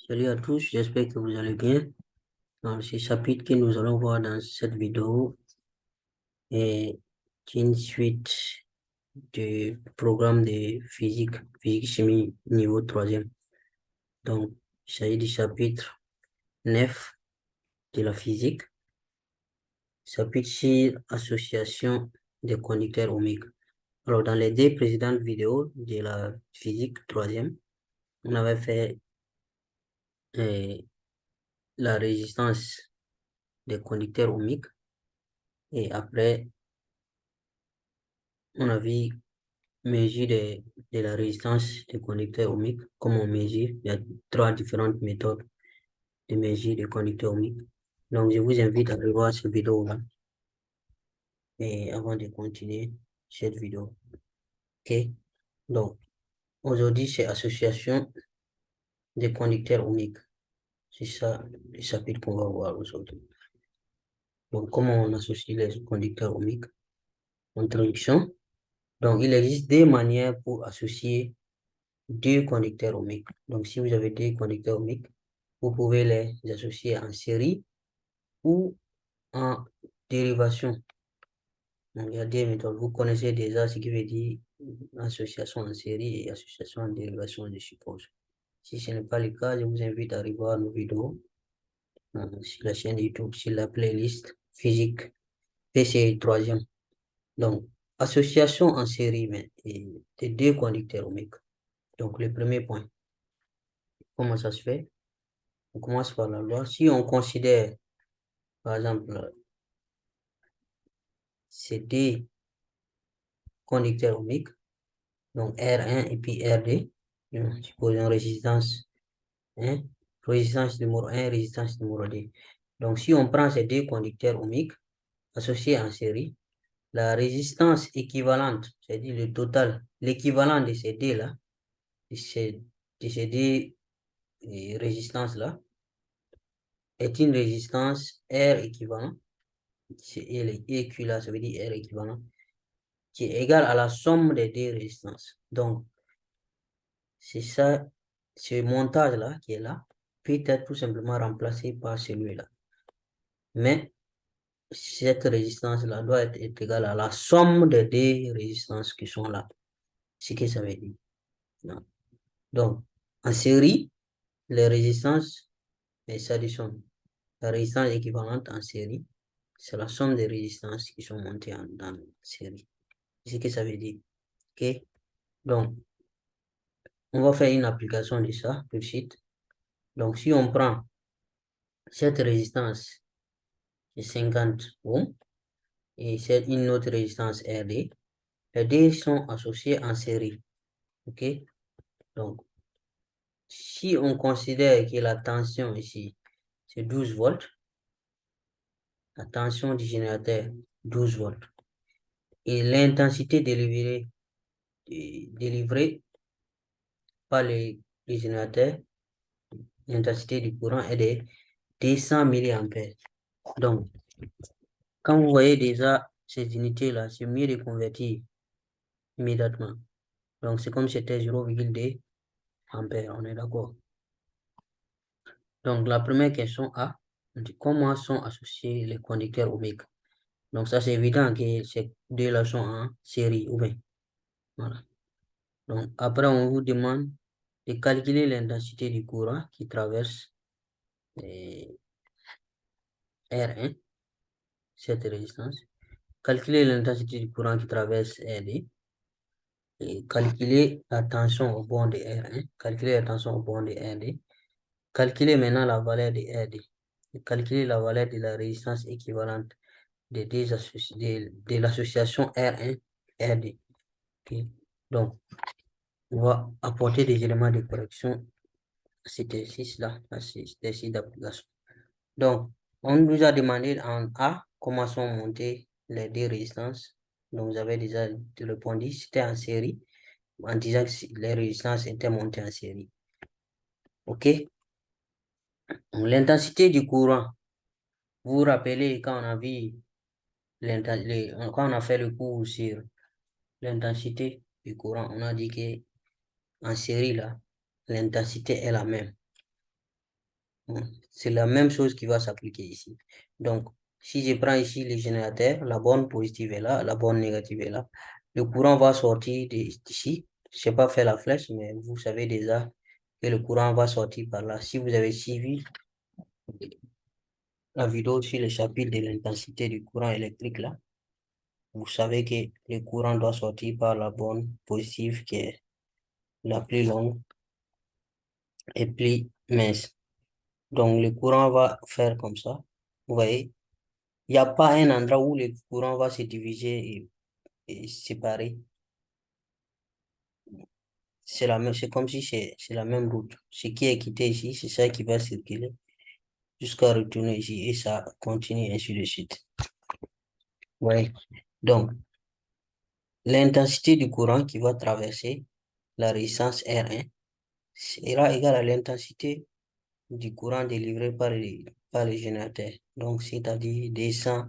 Salut à tous, j'espère que vous allez bien. Dans ce chapitre que nous allons voir dans cette vidéo est une suite du programme de physique-chimie niveau 3e. Donc, il s'agit du chapitre 9 de la physique, chapitre 6, association des conducteurs ohmiques. Alors, dans les deux précédentes vidéos de la physique 3e, on avait fait euh, la résistance des conducteurs ohmiques et après, on a vu mesure de la résistance des conducteurs ohmiques, comme on mesure, il y a trois différentes méthodes de mesure des conducteurs ohmiques. Donc, je vous invite à revoir cette vidéo-là et avant de continuer cette vidéo. OK? Donc, aujourd'hui, c'est association des conducteurs ohmiques. C'est ça le chapitre qu'on va voir aujourd'hui. Donc, comment on associe les conducteurs ohmiques? Introduction. Donc, il existe des manières pour associer deux conducteurs ohmiques. Donc, si vous avez deux conducteurs ohmiques, vous pouvez les associer en série ou en dérivation. Donc, il y a des méthodes. Vous connaissez déjà ce qui veut dire association en série et association en dérivation, je suppose. Si ce n'est pas le cas, je vous invite à revoir nos vidéos sur la chaîne YouTube, sur la playlist physique PCI 3e. Donc, association en série de deux conducteurs ohmiques. Donc, le premier point, comment ça se fait? On commence par la loi. Si on considère, par exemple, ces deux conducteurs ohmiques, donc R1 et puis RD, supposons résistance 1, résistance numéro 1, résistance numéro 2. Donc, si on prend ces deux conducteurs ohmiques associés en série, la résistance équivalente, c'est-à-dire le total, l'équivalent de ces deux-là, de ces deux résistances-là, est une résistance R équivalent, c'est EQ là, ça veut dire R équivalent, qui est égal à la somme des deux résistances. Donc, c'est ça, ce montage-là qui est là, peut être tout simplement remplacé par celui-là. Mais cette résistance-là doit être égale à la somme des deux résistances qui sont là. Ce que ça veut dire. Donc, en série, les résistances, s'additionnent. La résistance équivalente en série, c'est la somme des résistances qui sont montées dans la série. C'est ce que ça veut dire. OK? Donc, on va faire une application de ça tout de suite. Donc, si on prend cette résistance de 50 ohms et c'est une autre résistance RD, les deux sont associés en série. OK? Donc, si on considère que la tension ici, c'est 12 volts, la tension du générateur, 12 volts, et l'intensité délivrée par les générateurs, l'intensité du courant est de 200 mA. Donc, quand vous voyez déjà ces unités-là, c'est mieux de convertir immédiatement. Donc, c'est comme si c'était 0,2 ampères, on est d'accord. Donc, la première question A, on dit comment sont associés les conducteurs ohmiques. Donc, ça, c'est évident que ces deux-là sont en série ou bien. Voilà. Donc, après, on vous demande de calculer l'intensité du courant qui traverse R1, cette résistance. Calculer l'intensité du courant qui traverse RD. Et calculer la tension au bord de R1. Calculer la tension au bord de RD. Calculer maintenant la valeur de RD. Et calculer la valeur de la résistance équivalente de l'association R1 RD. Okay. Donc, on va apporter des éléments de correction à cet exercice-là, à cet exercice d'application. Donc, on nous a demandé en A comment sont montées les deux résistances. Donc, vous avez déjà répondu, c'était en série, en disant que les résistances étaient montées en série. OK? L'intensité du courant. Vous vous rappelez quand on a vu quand on a fait le cours sur l'intensité du courant, on a dit que en série, là, l'intensité est la même. C'est la même chose qui va s'appliquer ici. Donc, si je prends ici les générateurs, la borne positive est là, la borne négative est là. Le courant va sortir d'ici. Je n'ai pas fait la flèche, mais vous savez déjà que le courant va sortir par là. Si vous avez suivi la vidéo sur le chapitre de l'intensité du courant électrique là, vous savez que le courant doit sortir par la borne positive qui est la plus longue et plus mince. Donc, le courant va faire comme ça. Vous voyez, il n'y a pas un endroit où le courant va se diviser et séparer. C'est comme si c'est la même route. Ce qui est quitté ici, c'est ça qui va circuler jusqu'à retourner ici et ça continue ainsi de suite. Ouais. Donc, l'intensité du courant qui va traverser la résistance R1 sera égale à l'intensité du courant délivré par le générateur. Donc, c'est-à-dire 200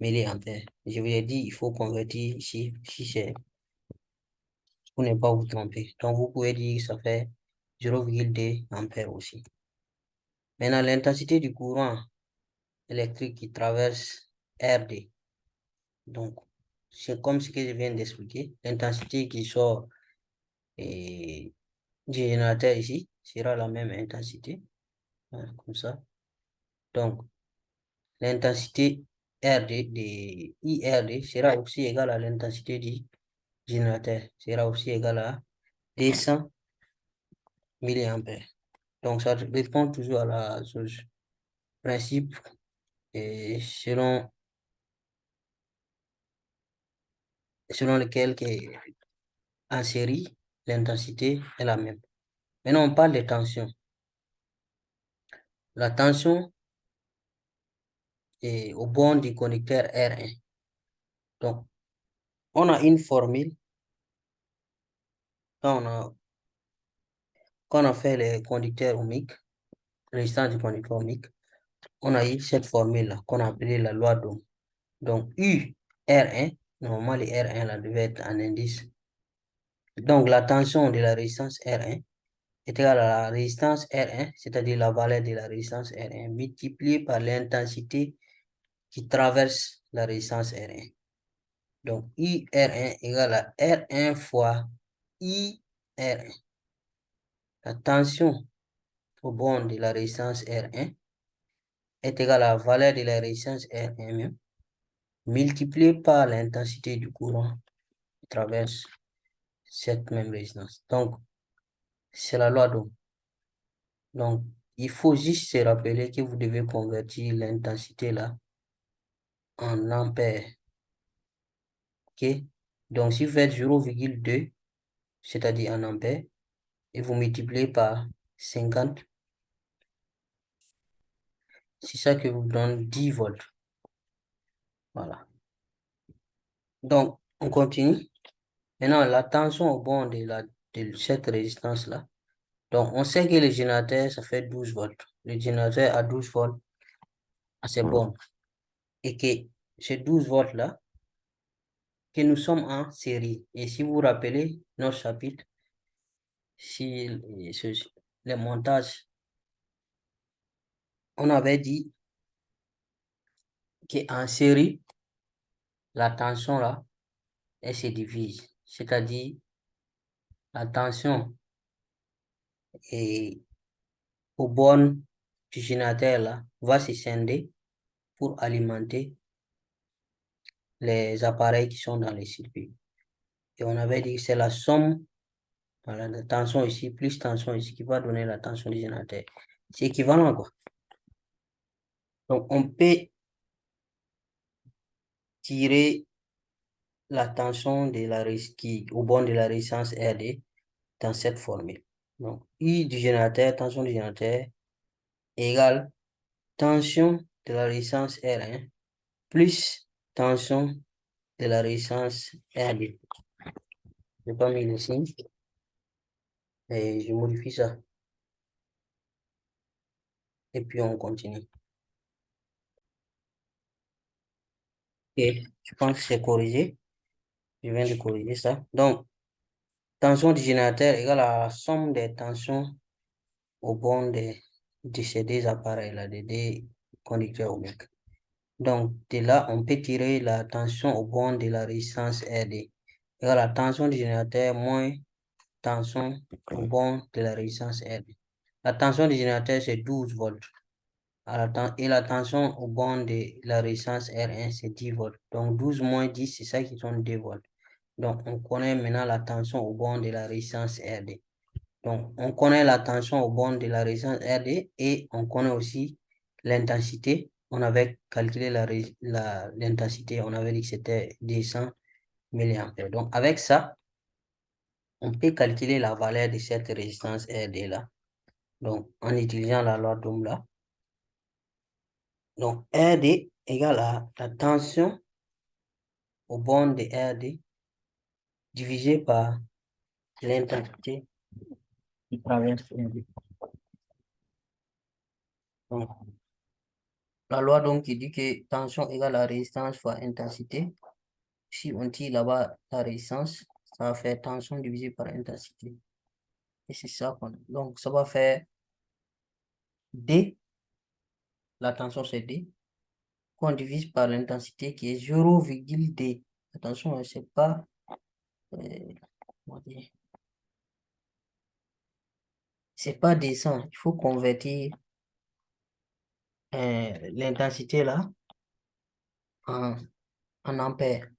milliampères. Je vous ai dit, il faut convertir ici, si c'est pour ne pas vous tromper. Donc, vous pouvez dire que ça fait 0,2 ampères aussi. Maintenant, l'intensité du courant électrique qui traverse RD. Donc, c'est comme ce que je viens d'expliquer. L'intensité qui sort du générateur ici sera la même intensité. Hein, comme ça. Donc, l'intensité RD de IRD sera aussi égale à l'intensité du générateur. Sera aussi égale à 200 milliampères. Donc, ça répond toujours à la source principe et selon lequel en série, l'intensité est la même. Maintenant, on parle de tension. La tension est au bord du conducteur R1. Donc, on a une formule quand on a fait les conducteurs ohmiques, résistance du conducteur ohmique, on a eu cette formule-là qu'on a appelée la loi d'Ohm. Donc, U R1, normalement, les R1 là devaient être en indice. Donc, la tension de la résistance R1 est égale à la résistance R1, c'est-à-dire la valeur de la résistance R1, multipliée par l'intensité qui traverse la résistance R1. Donc, IR1 égale à R1 fois IR1. La tension au bord de la résistance R1 est égale à la valeur de la résistance R1 même, multipliée par l'intensité du courant qui traverse cette même résistance. Donc, c'est la loi d'Ohm. Donc, il faut juste se rappeler que vous devez convertir l'intensité là en ampères. OK? Donc, si vous faites 0,2, c'est-à-dire en ampères, et vous multipliez par 50, c'est ça qui vous donne 10 volts. Voilà. Donc, on continue. Maintenant, la tension au bord de cette résistance-là. Donc, on sait que le générateur, ça fait 12 volts. Le générateur a 12 volts à ses bornes. Et que ces 12 volts-là, que nous sommes en série. Et si vous vous rappelez notre chapitre, si les montages, on avait dit qu'en série, la tension là, elle se divise. C'est-à-dire, la tension est aux bornes du générateur là, va se scinder pour alimenter les appareils qui sont dans les circuits. Et on avait dit que c'est la somme, voilà, de tension ici, plus tension ici, qui va donner la tension du générateur. C'est équivalent, quoi. Donc, on peut tirer la tension de qui, au bord de la résistance RD dans cette formule. Donc, I du générateur, tension du générateur, égale tension de la résistance R1 plus tension de la résistance RD. Je n'ai pas mis le signe et je modifie ça. Et puis, on continue. Et je pense que c'est corrigé. Je viens de corriger ça. Donc, tension du générateur égale à la somme des tensions au bord de ces deux appareils-là, des deux conducteurs ohmiques. Donc, de là, on peut tirer la tension au borne de la résistance RD. Et la tension du générateur moins tension au borne de la résistance RD. La tension du générateur, c'est 12 volts. Et la tension au borne de la résistance R1, c'est 10 volts. Donc, 12 moins 10, c'est ça qui sont 2 volts. Donc, on connaît maintenant la tension au borne de la résistance RD. Donc, on connaît la tension au borne de la résistance RD et on connaît aussi l'intensité. On avait calculé l'intensité, on avait dit que c'était 200 mA. Donc, avec ça, on peut calculer la valeur de cette résistance RD là. Donc, en utilisant la loi d'Ohm là. Donc, RD égale à la tension au borne de RD divisé par l'intensité qui traverse RD. Donc, la loi donc qui dit que tension égale à résistance fois intensité. Si on tire là-bas la résistance, ça va faire tension divisé par intensité. Et c'est ça qu'on a. Donc, ça va faire D, la tension c'est D, qu'on divise par l'intensité qui est 0,D. Attention, c'est pas... c'est pas descend. Il faut convertir l'intensité là en ampères.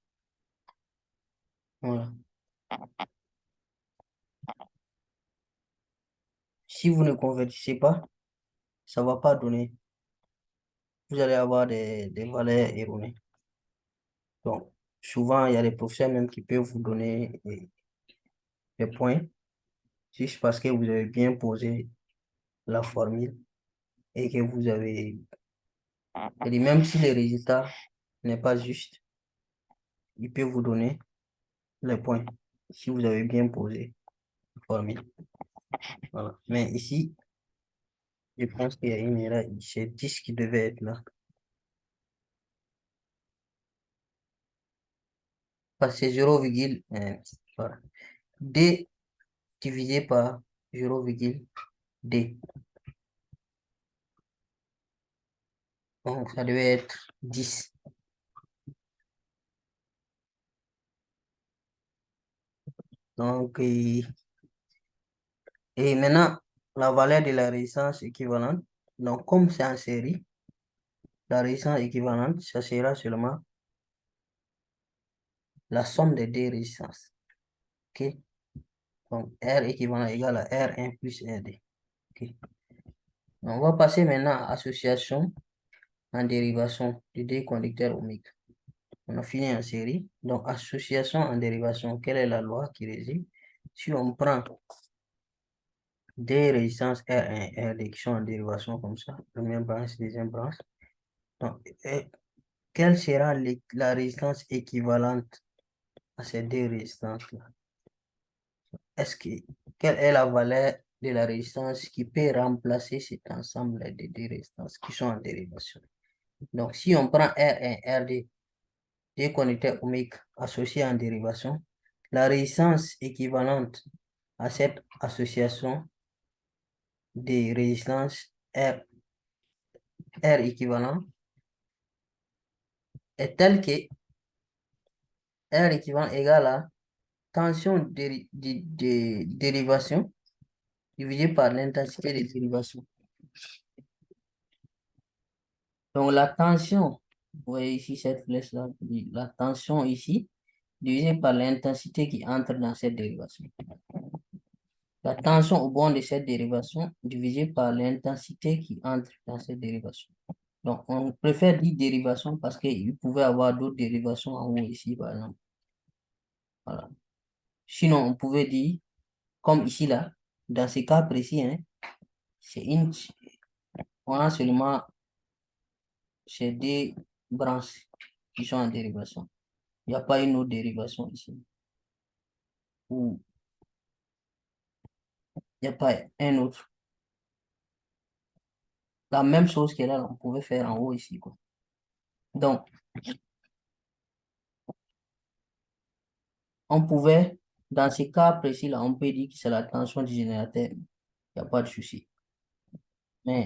Voilà. Si vous ne convertissez pas, ça va pas donner. Vous allez avoir des valeurs erronées. Donc, souvent, il y a des professeurs même qui peuvent vous donner des points juste parce que vous avez bien posé la formule et que vous avez... Et même si le résultat n'est pas juste, il peut vous donner les points si vous avez bien posé la formule. Voilà. Mais ici, je pense qu'il y a une erreur. C'est 10 qui devait être là. Parce que c'est 0, voilà. D divisé par 0,D. Donc, ça devait être 10. Donc, et maintenant, la valeur de la résistance équivalente. Donc, comme c'est en série, la résistance équivalente, ça sera seulement la somme des deux résistances. OK? Donc, R équivalent égale à R1 plus RD. OK? On va passer maintenant à association en dérivation de deux conducteurs ohmiques. On a fini en série. Donc, association en dérivation, quelle est la loi qui régit? Si on prend des résistances R1 et RD qui sont en dérivation comme ça, première branche, deuxième branche, donc, quelle sera la résistance équivalente à ces deux résistances-là? Quelle est la valeur de la résistance qui peut remplacer cet ensemble de deux résistances qui sont en dérivation? Donc, si on prend R1, RD, deux conducteurs ohmiques associés en dérivation, la résistance équivalente à cette association des résistances R équivalent est telle que R équivalent égale à tension de dérivation divisé par l'intensité de dérivation. Donc, la tension, vous voyez ici cette flèche-là, la tension ici, divisé par l'intensité qui entre dans cette dérivation. La tension au bord de cette dérivation divisé par l'intensité qui entre dans cette dérivation. Donc, on préfère dire dérivation parce qu'il pouvait avoir d'autres dérivations en haut ici, par exemple. Voilà. Sinon, on pouvait dire, comme ici, là, dans ce cas précis, hein, on a seulement ces deux branches qui sont en dérivation. Il n'y a pas une autre dérivation ici. Ou il n'y a pas un autre. La même chose que là, on pouvait faire en haut ici, quoi. Donc, on pouvait, dans ce cas précis-là, on peut dire que c'est la tension du générateur. Il n'y a pas de souci. Mais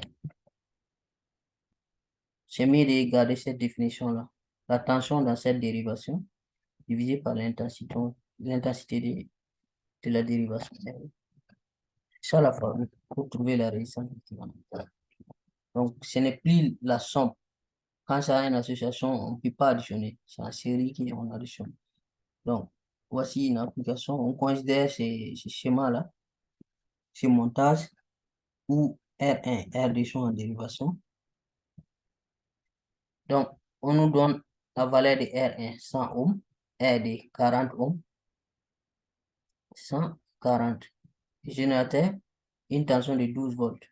c'est mieux de garder cette définition-là. La tension dans cette dérivation divisée par l'intensité de la dérivation. C'est ça la formule pour trouver la résistance équivalente. Donc, ce n'est plus la somme. Quand ça a une association, on ne peut pas additionner. C'est en série qu'on additionne. Donc, voici une application. On considère ce schéma-là, ce montage où R1 et R2 sont en dérivation. Donc, on nous donne la valeur de R1 100 ohms, R2 40 ohms, 140. Générateur, une tension de 12 volts.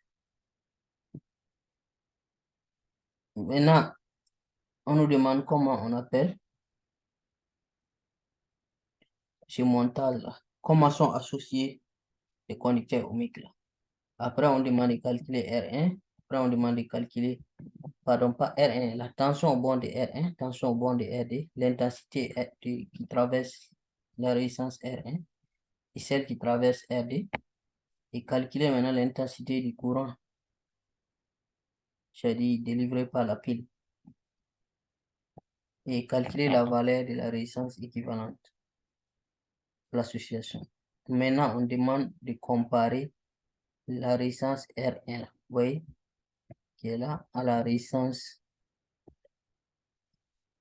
Maintenant, on nous demande comment on appelle ce montage-là. Comment sont associés les conducteurs ohmiques là. Après, on demande de calculer R1. Après, on demande de calculer, pardon, pas R1, la tension au bord de R1, tension au bord de R2, l'intensité qui traverse la résistance R1 et celle qui traverse R2. Et calculer maintenant l'intensité du courant, c'est-à-dire délivré par la pile. Et calculer la valeur de la résistance équivalente de l'association. Maintenant, on demande de comparer la résistance R1, vous voyez, qui est là, à la résistance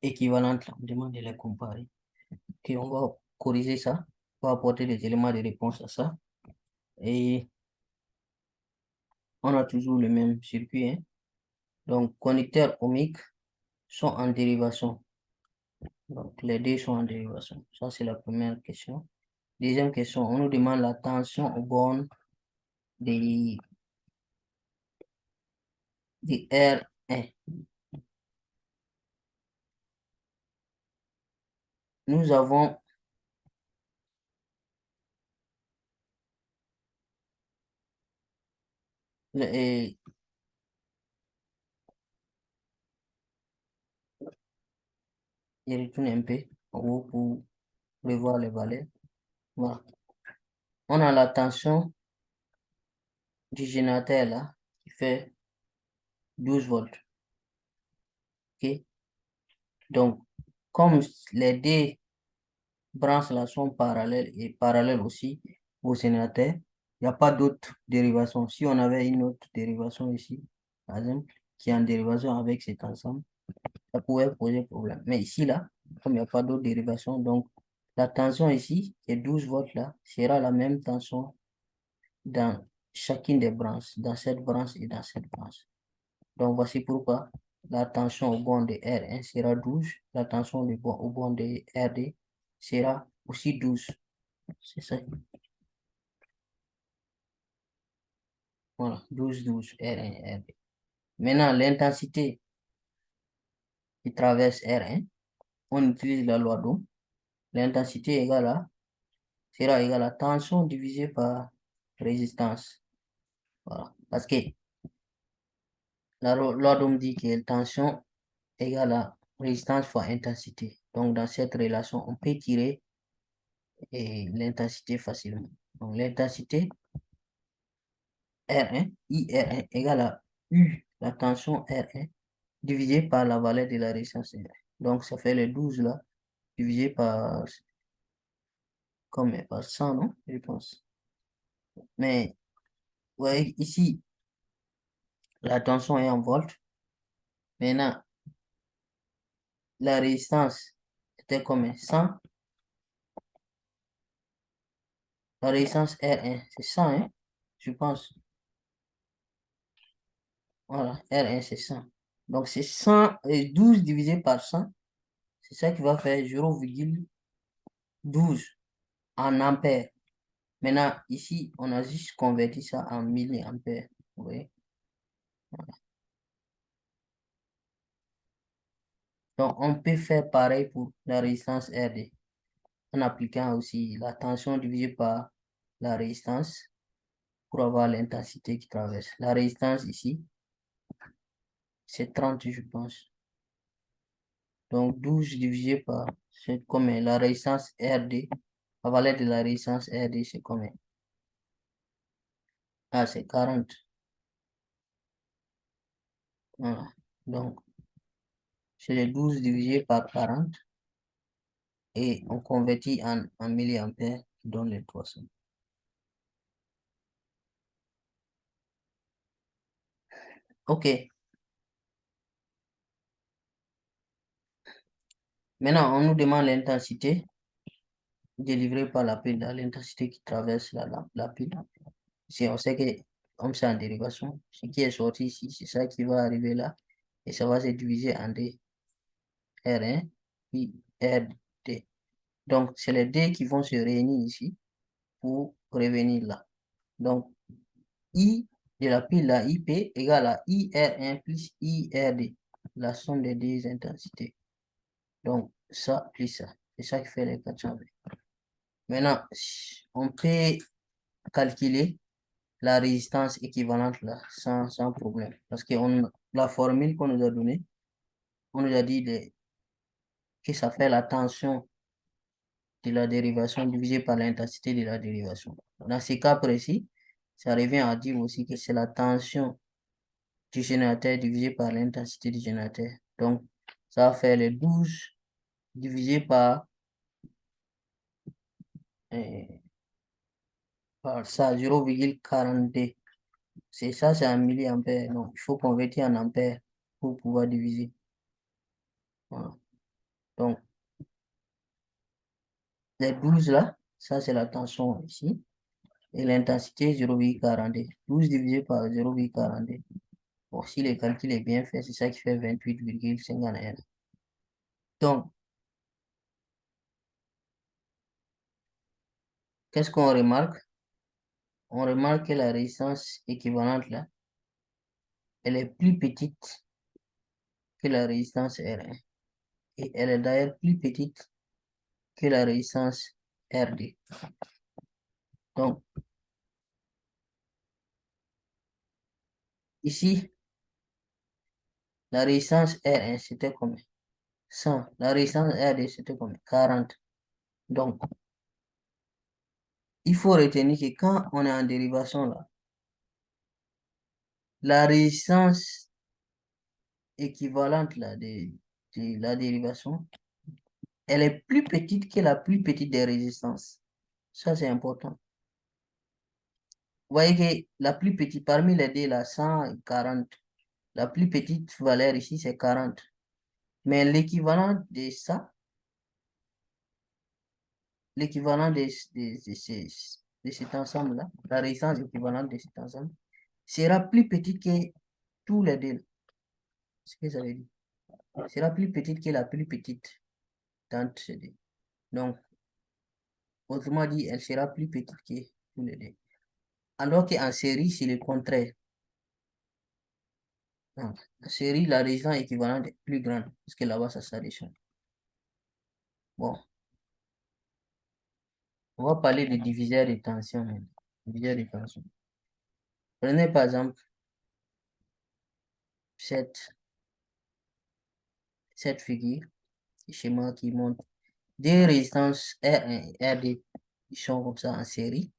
équivalente, là. On demande de les comparer. Ok, on va corriger ça, on va apporter des éléments de réponse à ça. Et on a toujours le même circuit, hein. Donc, conducteurs ohmiques sont en dérivation. Donc, les deux sont en dérivation. Ça, c'est la première question. Deuxième question, on nous demande la tension aux bornes des R1. Nous avons je retourne un peu en haut pour revoir les valeurs. Voilà. On a la tension du générateur là qui fait 12 volts. Ok. Donc, comme les deux branches là sont parallèles et parallèles aussi au générateur, il n'y a pas d'autre dérivation. Si on avait une autre dérivation ici, par exemple, qui est en dérivation avec cet ensemble, ça pouvait poser problème. Mais ici, là, comme il n'y a pas d'autre dérivation, donc la tension ici, qui est 12 volts là, sera la même tension dans chacune des branches, dans cette branche et dans cette branche. Donc, voici pourquoi la tension au bord de R1 sera 12, la tension au bord de R2 sera aussi 12. C'est ça. Voilà, 12, 12, R1, R2. Maintenant, l'intensité qui traverse R1, on utilise la loi d'Ohm. L'intensité sera égale à tension divisée par résistance. Voilà. Parce que la loi d'Ohm dit que tension égale à résistance fois intensité. Donc, dans cette relation, on peut tirer l'intensité facilement. Donc, l'intensité R1, IR1 égale à U, la tension R1, divisé par la valeur de la résistance R1. Donc, ça fait le 12 là, divisé par 100, non? Je pense. Mais, ouais, ici, la tension est en volts. Maintenant, la résistance était combien? 100. La résistance R1, c'est 100, hein? Je pense. Voilà, R1, c'est 100. Donc, c'est 112 divisé par 100. C'est ça qui va faire 0,12 en ampères. Maintenant, ici, on a juste converti ça en milliampères. Vous voyez? Voilà. Donc, on peut faire pareil pour la résistance RD en appliquant aussi la tension divisée par la résistance pour avoir l'intensité qui traverse. La résistance ici, c'est 30, je pense. Donc, 12 divisé par, c'est combien? La résistance RD, la valeur de la résistance RD, c'est combien? Ah, c'est 40. Voilà. Donc, c'est les 12 divisé par 40 et on convertit en milliampères qui donne les 300. OK. Maintenant, on nous demande l'intensité délivrée par la pile, l'intensité qui traverse la pile. Si on sait que, comme c'est en dérivation, ce qui est sorti ici, c'est ça qui va arriver là. Et ça va se diviser en D. R1, puis RD. Donc, c'est les D qui vont se réunir ici pour revenir là. Donc, I de la pile là, IP égale à IR1 plus IRD, la somme des deux intensités. Donc, ça plus ça. C'est ça qui fait les 420. Maintenant, on peut calculer la résistance équivalente là, sans problème. Parce que la formule qu'on nous a donnée, on nous a dit que ça fait la tension de la dérivation divisée par l'intensité de la dérivation. Dans ce cas précis, ça revient à dire aussi que c'est la tension du générateur divisé par l'intensité du générateur. Donc, ça va faire les 12 divisé euh, par ça, 0,42. C'est ça, c'est en milliampères. Donc, il faut convertir en ampères pour pouvoir diviser. Voilà. Donc, les 12 là, ça c'est la tension ici. Et l'intensité 0,42. 12 divisé par 0,42. Bon, si le calcul est bien fait, c'est ça qui fait 28,51. Donc, qu'est-ce qu'on remarque? On remarque que la résistance équivalente là, elle est plus petite que la résistance R1. Et elle est d'ailleurs plus petite que la résistance RD. Donc, ici, la résistance R1, c'était combien? 100. La résistance RD, c'était combien? 40. Donc, il faut retenir que quand on est en dérivation là, la résistance équivalente là, de la dérivation, elle est plus petite que la plus petite des résistances. Ça, c'est important. Vous voyez que la plus petite, parmi les deux, là, 140, la plus petite valeur ici, c'est 40. Mais l'équivalent de cet ensemble-là, la résistance équivalente de cet ensemble, sera plus petite que tous les deux. Ce que ça veut dire. Sera plus petite que la plus petite d'entre ces deux. Donc, autrement dit, elle sera plus petite que tous les deux. Alors qu'en série, c'est le contraire. Donc, en série, la résistance équivalente est plus grande, parce que là-bas, ça s'additionne. Bon, on va parler de diviseur de tension maintenant. Diviseur de tension. Prenez par exemple cette figure, ce schéma qui montre deux résistances R1 et RD qui sont comme ça en série.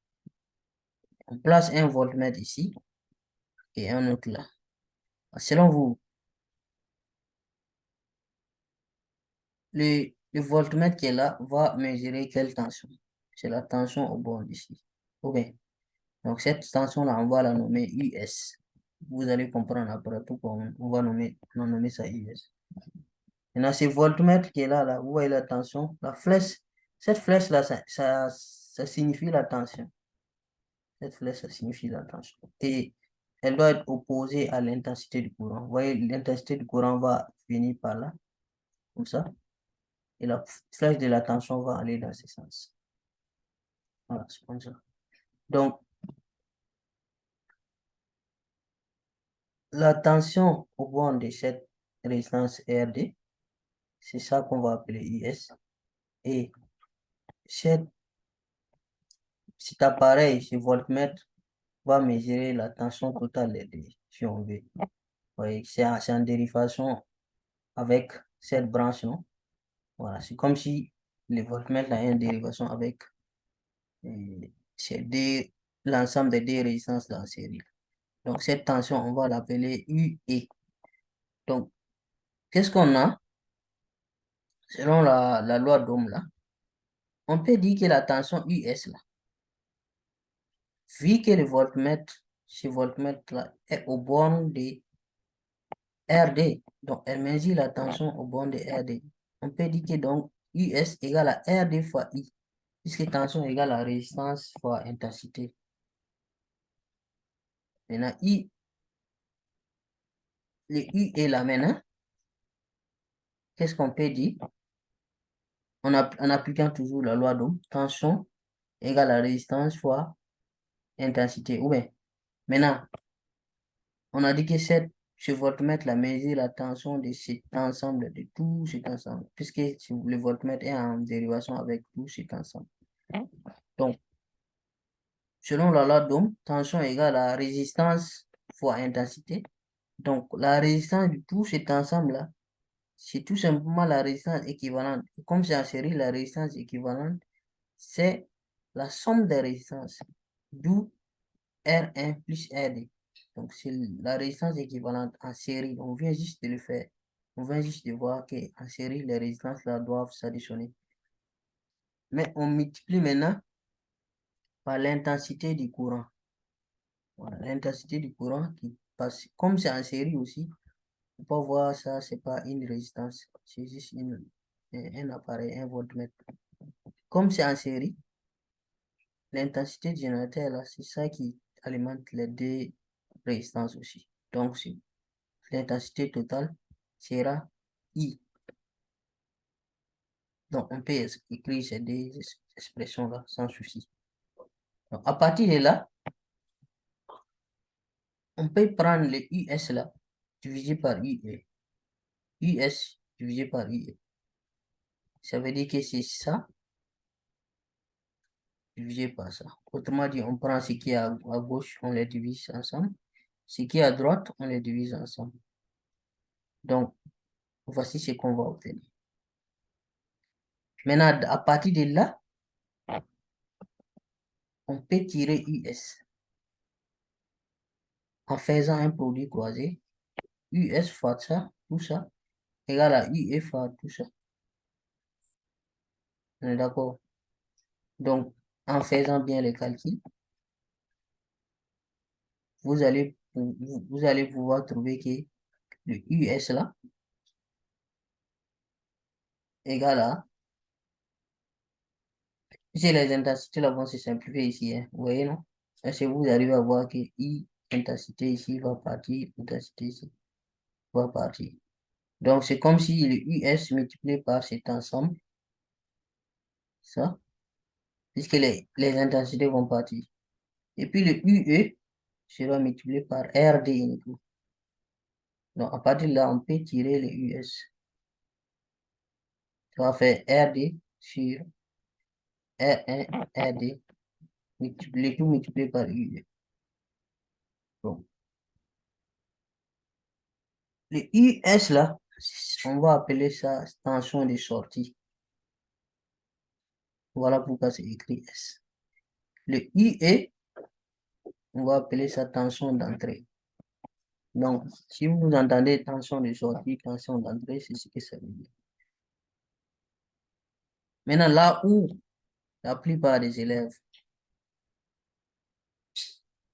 On place un voltmètre ici et un autre là. Selon vous, le voltmètre qui est là va mesurer quelle tension? C'est la tension au bord ici. Ok. Donc cette tension-là, on va la nommer US. Vous allez comprendre après pourquoi on va nommer ça US. Maintenant, ce voltmètre qui est là, vous voyez la tension, la flèche, cette flèche-là, ça signifie la tension. Cette flèche, ça signifie la tension. Et elle doit être opposée à l'intensité du courant. Vous voyez, l'intensité du courant va venir par là, comme ça. Et la flèche de la tension va aller dans ce sens. Voilà, c'est comme ça. Donc, la tension au bord de cette résistance RD, c'est ça qu'on va appeler US. Et cet appareil, ce voltmètre, va mesurer la tension totale des deux, si on veut. Oui, c'est en dérivation avec cette branche, non? Voilà, c'est comme si le voltmètre a une dérivation avec l'ensemble des deux résistances dans la série. Donc, cette tension, on va l'appeler UE. Donc, qu'est-ce qu'on a? Selon la loi d'Ohm, là, on peut dire que la tension US, là, vu que le voltmètre, ce voltmètre-là, est au borne de RD, donc elle mesure la tension au borne de RD. On peut dire que donc US égale à RD fois I, puisque tension égale à résistance fois intensité. Maintenant, le U est là maintenant. Qu'est-ce qu'on peut dire? En appliquant toujours la loi d'Ohm, tension égale à résistance fois intensité. Ou bien, maintenant, on a dit que ce voltmètre la mesure la tension de cet ensemble, de tout cet ensemble, puisque le voltmètre est en dérivation avec tout cet ensemble. Donc, selon la loi d'Ohm, tension égale à résistance fois intensité. Donc, la résistance de tout cet ensemble-là, c'est tout simplement la résistance équivalente. Comme c'est en série, la résistance équivalente, c'est la somme des résistances, d'où R1 plus RD. Donc, c'est la résistance équivalente en série. On vient juste de le faire. On vient juste de voir qu'en série, les résistances là doivent s'additionner. Mais on multiplie maintenant par l'intensité du courant. Voilà, l'intensité du courant qui passe. Comme c'est en série aussi, on peut voir ça, c'est pas une résistance. C'est juste un appareil, un voltmètre. Comme c'est en série, l'intensité du générateur, là, c'est ça qui alimente les deux résistances aussi. Donc, l'intensité totale sera I. Donc, on peut écrire ces deux expressions-là sans souci. Donc, à partir de là, on peut prendre le US là, divisé par UE. US divisé par UE. Ça veut dire que c'est ça divisé par ça. Autrement dit, on prend ce qui est à gauche, on les divise ensemble. Ce qui est à droite, on les divise ensemble. Donc, voici ce qu'on va obtenir. Maintenant, à partir de là, on peut tirer US en faisant un produit croisé. US fois ça, tout ça, égale à UE fois tout ça. On est d'accord? Donc, en faisant bien les calculs, vous allez pouvoir trouver que le US là égale à, si les intensités là vont se simplifier ici, hein, vous voyez, non? Est-ce que vous arrivez à voir que I, intensité ici va partir, intensité ici va partir. Donc, c'est comme si le US multiplié par cet ensemble, ça, puisque les intensités vont partir. Et puis le UE sera multiplié par RD uniquement. Donc, à partir de là, on peut tirer le US. Ça va faire RD sur R1, RD, le tout multiplié par UE. Donc, le US là, on va appeler ça tension de sortie. Voilà pourquoi c'est écrit S. Le UE, on va appeler ça tension d'entrée. Donc, si vous entendez tension de sortie, tension d'entrée, c'est ce que ça veut dire. Maintenant, là où la plupart des élèves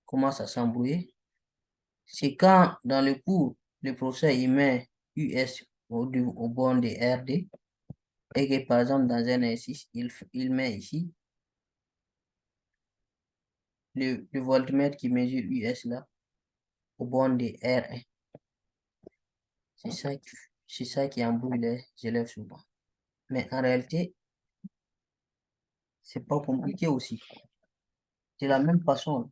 commencent à s'embrouiller, c'est quand dans le cours, le professeur il met US au borne de RD et que par exemple dans un exercice, il met ici le voltmètre qui mesure US là au borne de R1. C'est ça qui embrouille les élèves souvent. Mais en réalité, c'est pas compliqué aussi. De la même façon,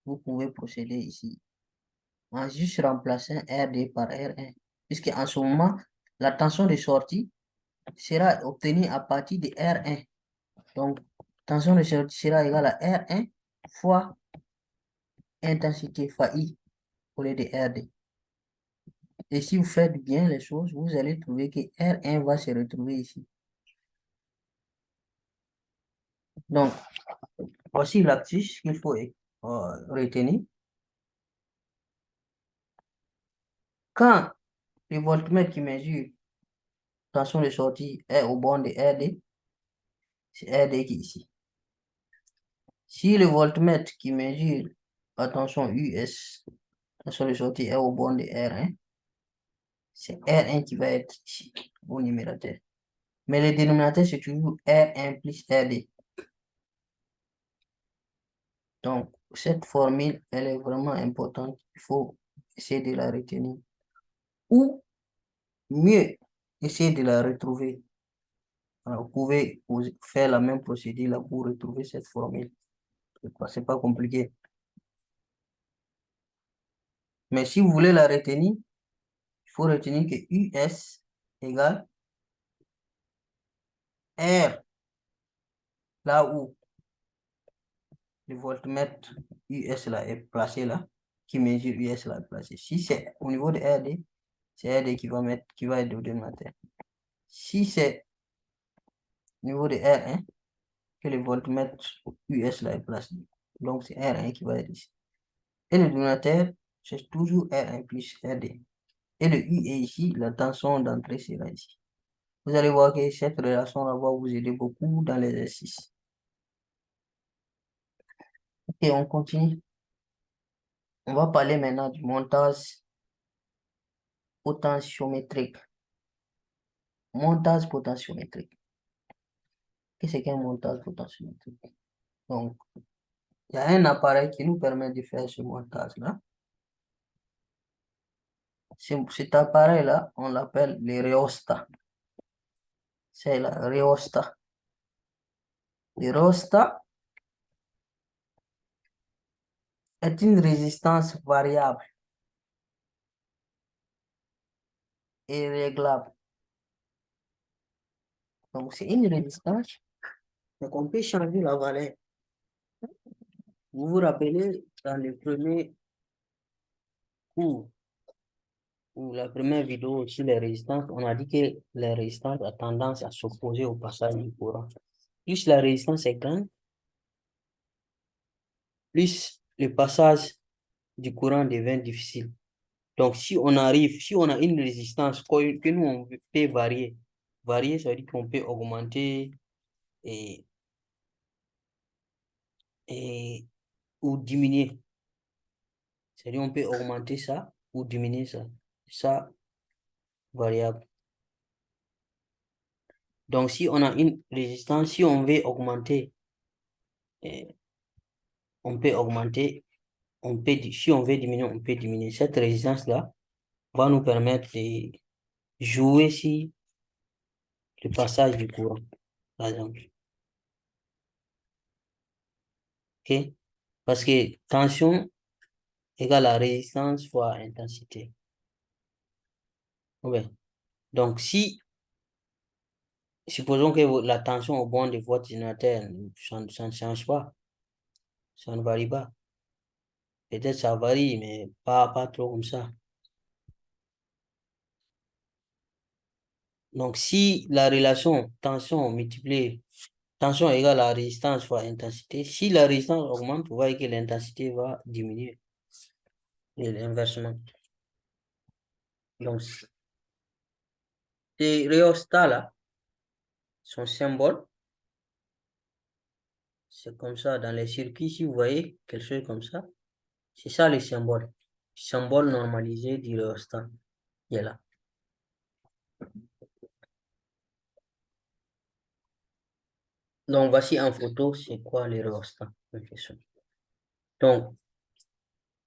vous pouvez procéder ici en juste remplaçant RD par R1. Puisque en ce moment, la tension de sortie sera obtenue à partir de R1. Donc, tension de sortie sera égale à R1 fois intensité fois I au lieu de RD. Et si vous faites bien les choses, vous allez trouver que R1 va se retrouver ici. Donc, voici l'astuce qu'il faut retenir. Quand le voltmètre qui mesure tension de sortie est au bord de RD, c'est RD qui est ici. Si le voltmètre qui mesure la tension US, tension de sortie est au bord de R1, c'est R1 qui va être ici, au numérateur. Mais le dénominateur, c'est toujours R1 plus RD. Donc, cette formule, elle est vraiment importante. Il faut essayer de la retenir. Ou mieux, essayer de la retrouver. Alors, vous pouvez faire la même procédure là pour retrouver cette formule. C'est pas compliqué. Mais si vous voulez la retenir, il faut retenir que US égale R, là où le voltmètre US là est placé là, qui mesure US là est placé. Si c'est au niveau de RD, c'est RD qui va être au dénominateur. Si c'est au niveau de R1, que le voltmètre US là est placé. Donc c'est R1 qui va être ici. Et le dénominateur, c'est toujours R1 plus RD. Et le U est ici, la tension d'entrée sera ici. Vous allez voir que cette relation-là va vous aider beaucoup dans l'exercice. Ok, on continue. On va parler maintenant du montage potentiométrique. Montage potentiométrique. Qu'est-ce qu'un montage potentiométrique? Donc, il y a un appareil qui nous permet de faire ce montage-là. Cet appareil-là, on l'appelle le rhéostat. C'est le rhéostat. Le rhéostat est une résistance variable et réglable. Donc, c'est une résistance, mais qu'on peut changer la valeur. Vous vous rappelez, dans le premier cours, ou la première vidéo sur les résistances, on a dit que la résistance a tendance à s'opposer au passage du courant. Plus la résistance est grande, plus le passage du courant devient difficile. Donc, si on a une résistance que nous, on peut varier, ça veut dire qu'on peut augmenter et, ou diminuer. C'est-à-dire on peut augmenter ça ou diminuer ça. Ça, variable. Donc, si on a une résistance, si on veut augmenter, on peut augmenter, si on veut diminuer, on peut diminuer. Cette résistance-là va nous permettre de jouer sur le passage du courant, par exemple. OK? Parce que tension égale à résistance fois intensité. Ouais. Donc, supposons que la tension au bord de votre générateur, ça ne change pas, ça ne varie pas. Peut-être ça varie, mais pas trop comme ça. Donc, si la relation tension égale à résistance fois intensité, si la résistance augmente, vous voyez que l'intensité va diminuer. Et inversement. Donc, ces rhéostats-là, son symbole, c'est comme ça. Dans les circuits, si vous voyez quelque chose comme ça, c'est ça le symbole. Symbole normalisé du rhéostat. Il est là. Donc, voici en photo, c'est quoi le rhéostat. Donc,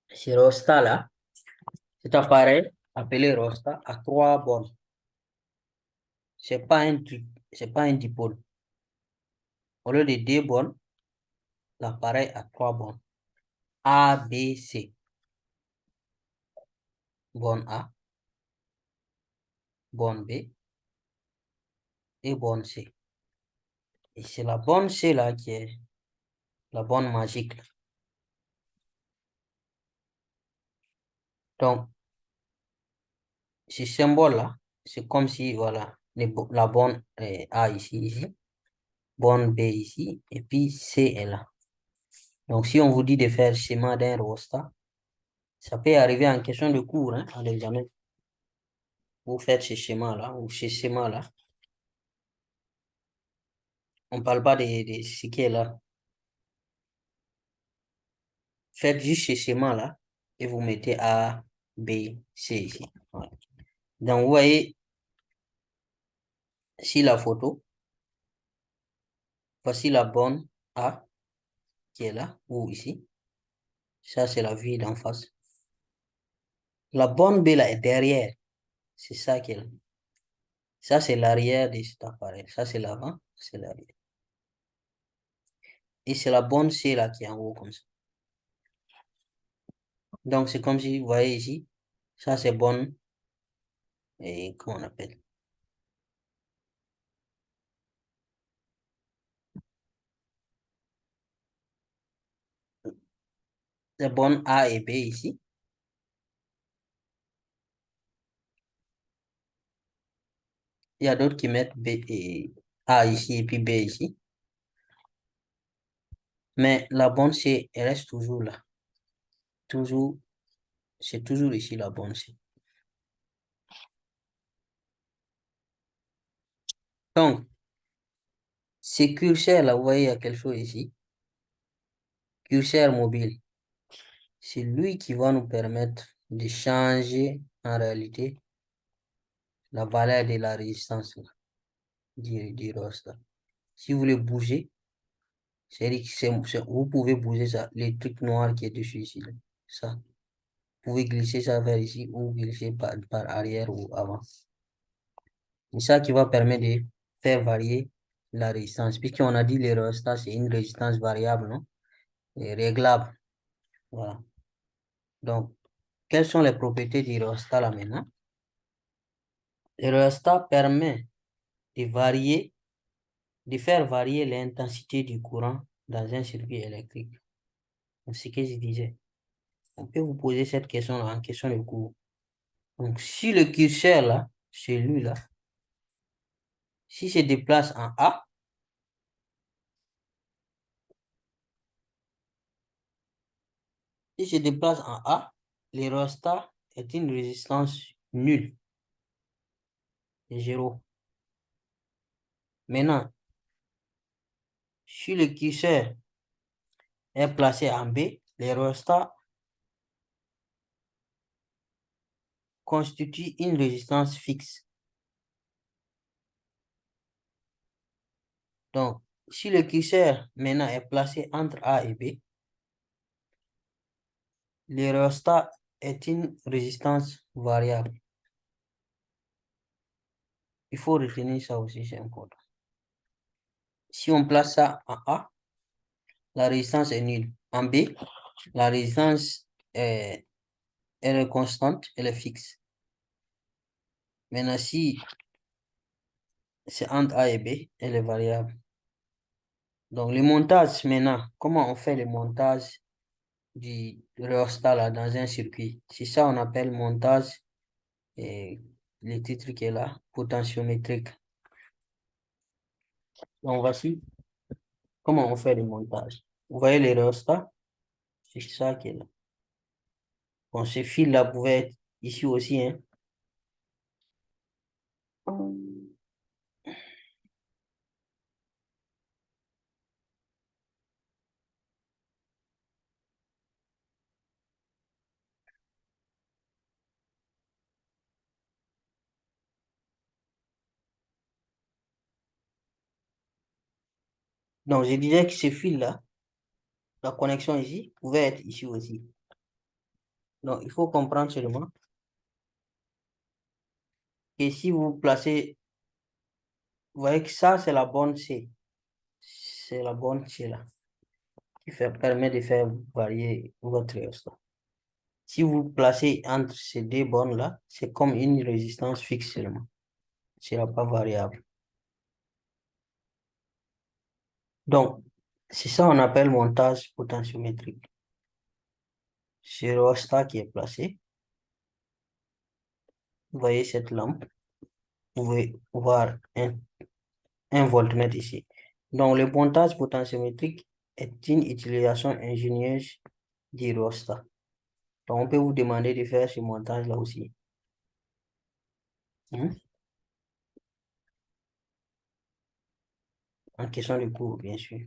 ce rhéostat-là, cet appareil appelé rhéostat a 3 bornes. C'est pas un dipôle. Au lieu de 2 bornes, l'appareil a 3 bornes. A, B, C. Borne A, borne B et borne C. Et c'est la borne C là qui est la borne magique. Donc, ce symbole-là, c'est comme si, voilà, la borne A ici, borne B ici, et puis C est là. Donc, si on vous dit de faire le schéma d'un rhéostat, ça peut arriver en question de cours, hein, à l'examen. vous faites ce schéma-là, ou ce schéma-là. On ne parle pas de ce qui est là. Faites juste ce schéma-là et vous mettez A, B, C ici. Voilà. Donc, vous voyez ici la photo. Voici la borne A qui est là, ou ici. Ça, c'est la vue d'en face. La borne B là est derrière. C'est ça qui est là. Ça, c'est l'arrière de cet appareil. Ça, c'est l'avant, c'est l'arrière. Et c'est la borne C là qui est en haut comme ça. Donc, c'est comme si, vous voyez ici, ça, c'est borne, et comment on appelle? Les bornes A et B ici. Il y a d'autres qui mettent B et A ici et puis B ici. Mais la borne C, elle reste toujours là. Toujours, c'est toujours ici la borne C. Donc, ce curseur là, vous voyez, il y a quelque chose ici. Curseur mobile. C'est lui qui va nous permettre de changer en réalité la valeur de la résistance là, du rostre. Si vous voulez bouger, c'est-à-dire que vous pouvez bouger ça, les trucs noirs qui est dessus ici. Là. Ça. Vous pouvez glisser ça vers ici ou glisser par arrière ou avant. C'est ça qui va permettre de faire varier la résistance. Puisqu'on a dit que l'aérostat, c'est une résistance variable, non? Et réglable. Voilà. Donc, quelles sont les propriétés du rhéostat là maintenant? Le rhéostat permet de varier, de faire varier l'intensité du courant dans un circuit électrique. C'est ce que je disais. On peut vous poser cette question en question de cours. Donc, si le curseur là, celui-là, s'il se déplace en A, s'il se déplace en A, l'aérostat est une résistance nulle, zéro. Maintenant, si le curseur est placé en B, l'aérostat constitue une résistance fixe. Donc, si le curseur maintenant est placé entre A et B, l'aérostat est une résistance variable. Il faut retenir ça aussi, c'est important. Si on place ça en A, la résistance est nulle. En B, la résistance elle est constante, elle est fixe. Maintenant, si c'est entre A et B, elle est variable. Donc, le montage maintenant, comment on fait le montage du rhéostat là, dans un circuit? C'est ça on appelle montage, et le titre qui est là, potentiométrique. Donc, voici comment on fait le montage. Vous voyez les rhéostats? C'est ça qui est là. Bon, ce fil-là pouvait être ici aussi, hein. Donc, je disais que ce fil-là, la connexion ici, pouvait être ici aussi. Donc, il faut comprendre seulement que si vous placez, vous voyez que ça, c'est la borne C. C'est la borne C là, qui permet de faire varier votre rhéostat. Si vous placez entre ces deux bornes-là, c'est comme une résistance fixe seulement. Ce ne sera pas variable. Donc, c'est ça qu'on appelle montage potentiométrique. C'est le rhéostat qui est placé. Vous voyez cette lampe. Vous pouvez voir un voltmètre ici. Donc, le montage potentiométrique est une utilisation ingénieuse du rhéostat. Donc, on peut vous demander de faire ce montage-là aussi. Hein? En question de cours, bien sûr.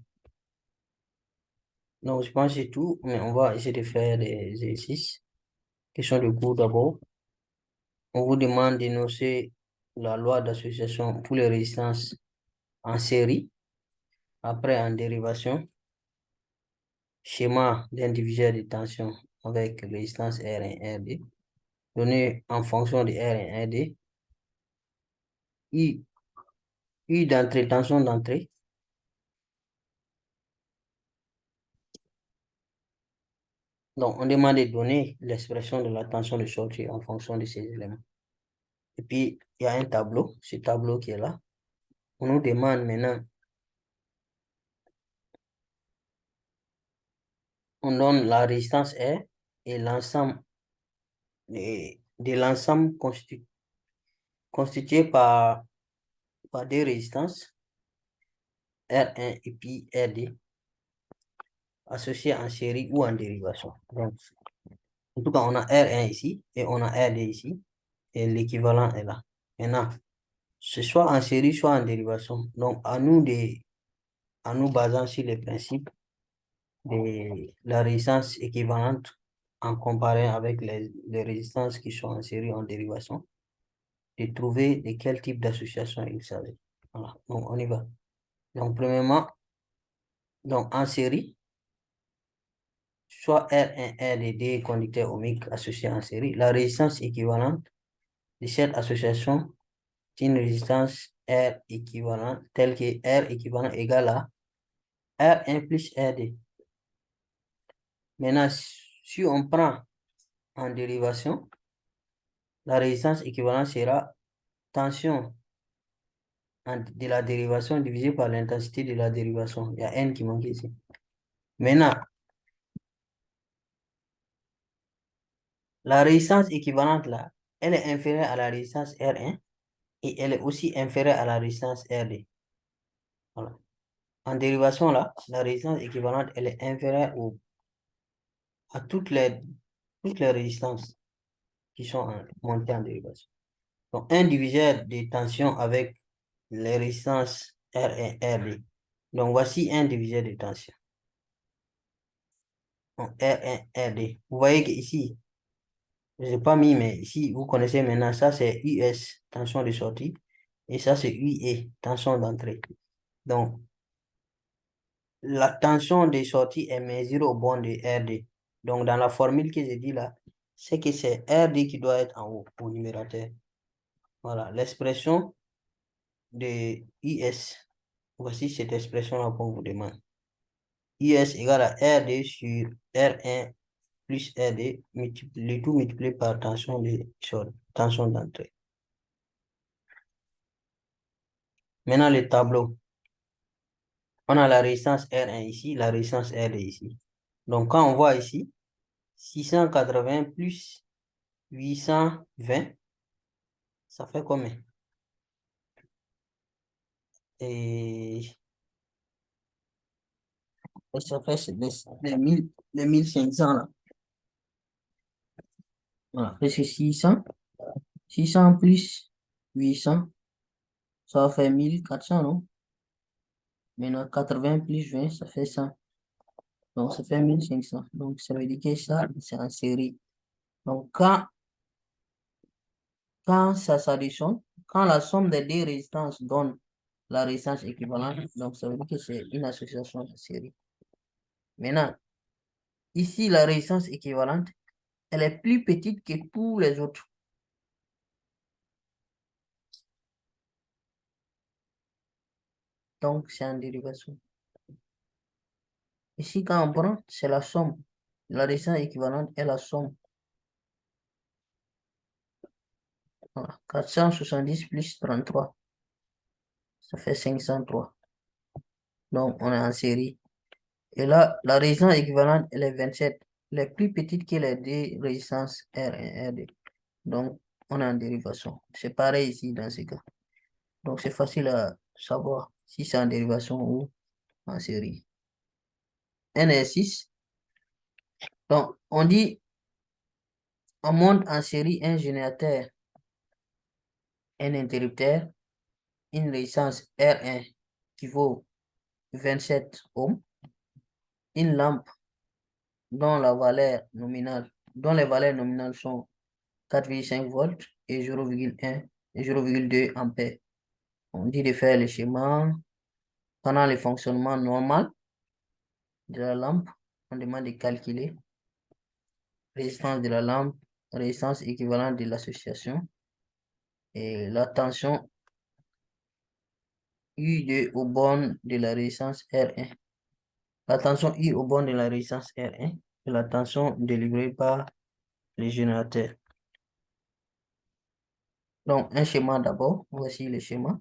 Donc, je pense que c'est tout, mais on va essayer de faire des exercices. Question de cours d'abord. On vous demande d'énoncer la loi d'association pour les résistances en série, après en dérivation, schéma d'indivisaire de tension avec résistance R1, RD, donné en fonction de R1, RD, U d'entrée, tension d'entrée. Donc, on demande de donner l'expression de la tension de sortie en fonction de ces éléments. Et puis, il y a un tableau, ce tableau qui est là. On nous demande maintenant, on donne la résistance R et l'ensemble de l'ensemble constitué par deux résistances, R1 et puis RD, associées en série ou en dérivation. Donc, en tout cas, on a R1 ici et on a RD ici, et l'équivalent est là. Maintenant, c'est soit en série, soit en dérivation. Donc, à nous basant sur les principes de la résistance équivalente en comparant avec les résistances qui sont en série en dérivation, de trouver de quel type d'association il s'agit. Voilà, donc on y va. Donc, premièrement, donc en série, soit R1, RD, conducteurs ohmiques associés en série, la résistance équivalente de cette association est une résistance R équivalente, telle que R équivalent égale à R1 plus RD. Maintenant, si on prend en dérivation, la résistance équivalente sera tension de la dérivation divisée par l'intensité de la dérivation. Il y a N qui manque ici. Maintenant, la résistance équivalente là, elle est inférieure à la résistance R1 et elle est aussi inférieure à la résistance RD. Voilà. En dérivation là, la résistance équivalente, elle est inférieure à toutes les résistances qui sont montées en dérivation. Donc, un diviseur de tension avec les résistances R1, RD. Donc, voici un diviseur de tension. Donc, R1, RD. Vous voyez qu'ici, je n'ai pas mis, mais ici, vous connaissez maintenant, ça c'est US, tension de sortie, et ça c'est UE, tension d'entrée. Donc, la tension de sortie est mesurée au bord de RD. Donc, dans la formule que j'ai dit là, c'est que c'est RD qui doit être en haut, au numérateur. Voilà, l'expression de US. Voici cette expression-là qu'on vous demande. US égale à RD sur R1 plus RD, le tout multiplié par tension d'entrée. Maintenant, le tableau. On a la résistance R1 ici, la résistance RD ici. Donc, quand on voit ici, 680 plus 820, ça fait combien? Et ça fait les 1500 là. Voilà, c'est 600 plus 800, ça fait 1400, non? Maintenant, 80 plus 20, ça fait 100. Donc, ça fait 1500. Donc, ça veut dire que ça, c'est en série. Donc, quand ça s'additionne, quand la somme des deux résistances donne la résistance équivalente, donc ça veut dire que c'est une association en série. Maintenant, ici, la résistance équivalente, elle est plus petite que tous les autres. Donc, c'est en dérivation. Ici, quand on prend, c'est la somme. La résistance équivalente est la somme. Voilà. 470 plus 33, ça fait 503. Donc, on est en série. Et là, la résistance équivalente, elle est 27. Elle est plus petite que les deux résistances R1 et R2. Donc, on est en dérivation. C'est pareil ici dans ce cas. Donc, c'est facile à savoir si c'est en dérivation ou en série. N est 6. Donc, on dit, on monte en série un générateur un interrupteur, une résistance R1 qui vaut 27 ohms, une lampe dont les valeurs nominales sont 4,5 volts et 0,1 et 0,2 ampères. On dit de faire le schéma. Pendant le fonctionnement normal de la lampe, on demande de calculer résistance de la lampe, résistance équivalente de l'association et la tension U2 au borne de la résistance R1. La tension U au borne de la résistance R1 est la tension délivrée par le générateur. Donc, un schéma d'abord. Voici le schéma.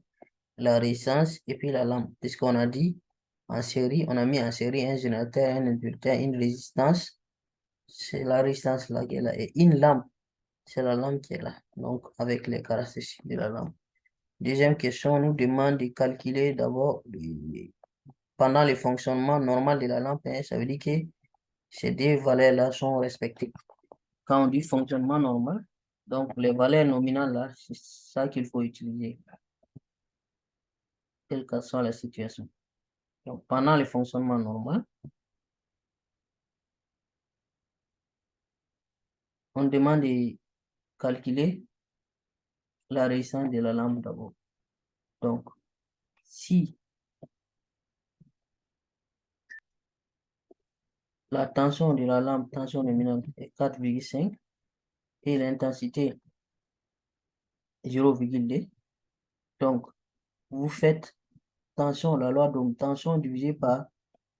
La résistance et puis la lampe. Puisqu'on a dit en série, on a mis en série un générateur, un inducteur, une résistance. C'est la résistance là qui est là. Et une lampe, c'est la lampe qui est là. Donc, avec les caractéristiques de la lampe. Deuxième question, on nous demande de calculer d'abord pendant le fonctionnement normal de la lampe. Ça veut dire que ces deux valeurs-là sont respectées. Quand on dit fonctionnement normal, donc les valeurs nominales là, c'est ça qu'il faut utiliser, quelle que soit la situation. Donc, pendant le fonctionnement normal, on demande de calculer la résistance de la lampe d'abord. Donc, si la tension de la lampe, tension nominale, est 4,5 et l'intensité 0,2, donc vous faites tension, la loi d'Ohm, tension divisée par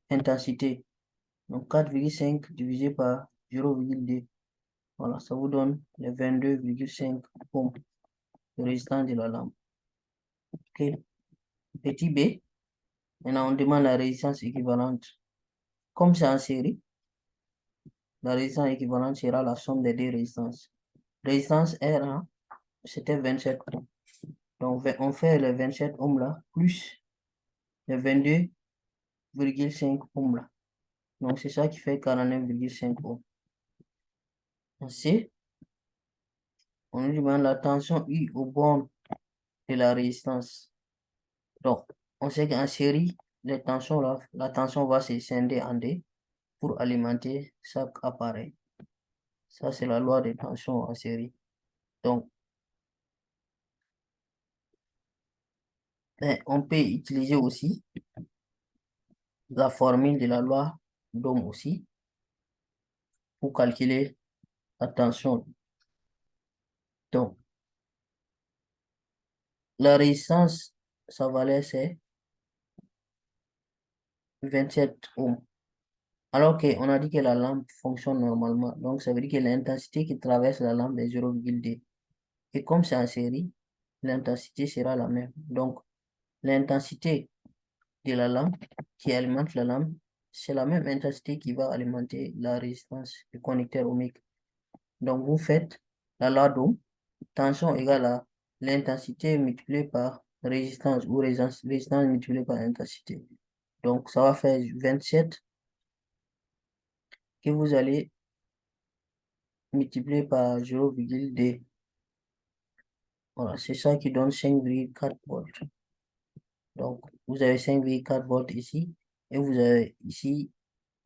intensité. Donc 4,5 divisé par 0,2. Voilà, ça vous donne les 22,5 ohms de résistance de la lampe. Ok. Petit b, maintenant on demande la résistance équivalente. Comme c'est en série, la résistance équivalente sera la somme des deux résistances. Résistance R1, c'était 27 ohms. Donc on fait les 27 ohms là, plus les 22,5 ohms là. Donc c'est ça qui fait 49,5 ohms. Ainsi, on nous demande la tension U au borne de la résistance. Donc, on sait qu'en série, les tensions là, la tension va se scinder en deux pour alimenter chaque appareil. Ça, c'est la loi des tensions en série. Donc, on peut utiliser aussi la formule de la loi d'Ohm aussi pour calculer la tension. Donc, la résistance, sa valeur, c'est 27 ohms. Alors qu'on a dit que la lampe fonctionne normalement. Donc, ça veut dire que l'intensité qui traverse la lampe est 0,2. Et comme c'est en série, l'intensité sera la même. Donc, l'intensité de la lampe qui alimente la lampe, c'est la même intensité qui va alimenter la résistance du connecteur ohmique. Donc, vous faites la loi d'Ohm, tension égale à l'intensité multipliée par résistance ou résistance multipliée par intensité. Donc, ça va faire 27 que vous allez multiplier par 0,2. Voilà, c'est ça qui donne 5,4 volts. Donc, vous avez 5,4 volts ici et vous avez ici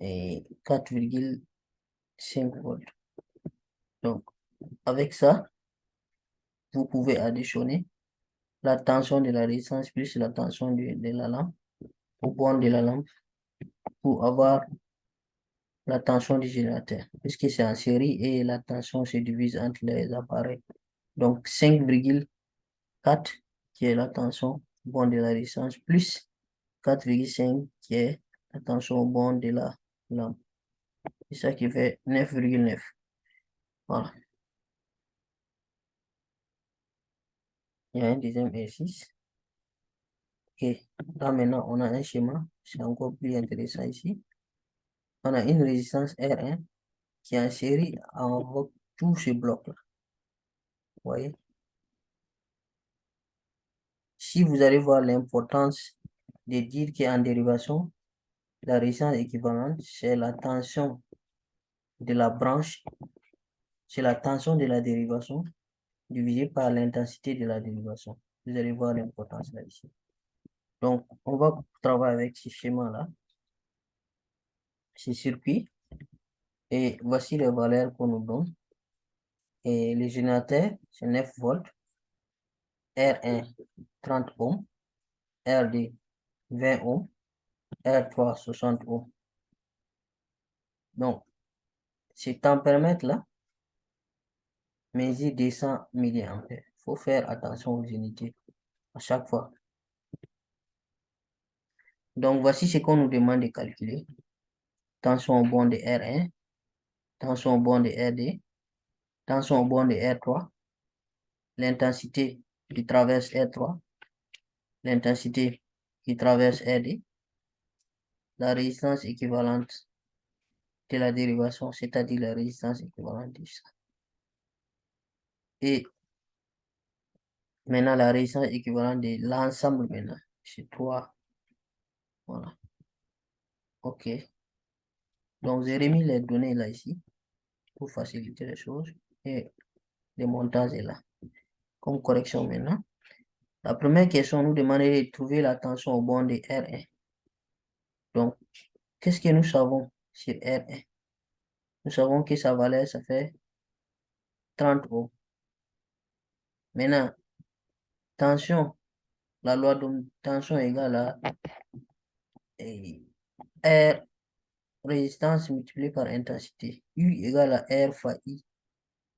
4,5 volts. Donc, avec ça, vous pouvez additionner la tension de la résistance plus la tension de la lampe au point de la lampe pour avoir la tension du générateur, puisque c'est en série et la tension se divise entre les appareils. Donc, 5,4 qui est la tension au point de la résistance plus 4,5 qui est la tension au point de la lampe. C'est ça qui fait 9,9. Voilà. Il y a un deuxième exercice. Ok. Là maintenant, on a un schéma. C'est encore plus intéressant ici. On a une résistance R1 qui est en série avec tout ce bloc-là. Vous voyez? Si vous allez voir l'importance de dire qu'en dérivation, la résistance équivalente, c'est la tension de la branche, c'est la tension de la dérivation divisé par l'intensité de la dérivation. Vous allez voir l'importance là ici. Donc, on va travailler avec ce schéma-là, ce circuit, et voici les valeurs qu'on nous donne. Et le générateur, c'est 9 volts, R1, 30 ohms, R2, 20 ohms, R3, 60 ohms. Donc, ce tempéromètre-là mesure 200 mA. Il faut faire attention aux unités à chaque fois. Donc, voici ce qu'on nous demande de calculer. Tension au bord de R1, tension au bord de R2, tension au bord de R3, l'intensité qui traverse R3, l'intensité qui traverse RD, la résistance équivalente de la dérivation, c'est-à-dire la résistance équivalente de ça. Et maintenant, la résistance équivalente de l'ensemble maintenant, c'est 3. Voilà. OK. Donc, j'ai remis les données là ici pour faciliter les choses. Et le montage est là. Comme correction maintenant. La première question nous demandait de trouver la tension au bord de R1. Donc, qu'est-ce que nous savons sur R1? Nous savons que sa valeur, ça fait 30 ohms. Maintenant, tension, la loi de tension égale à R résistance multipliée par intensité. U égale à R fois I.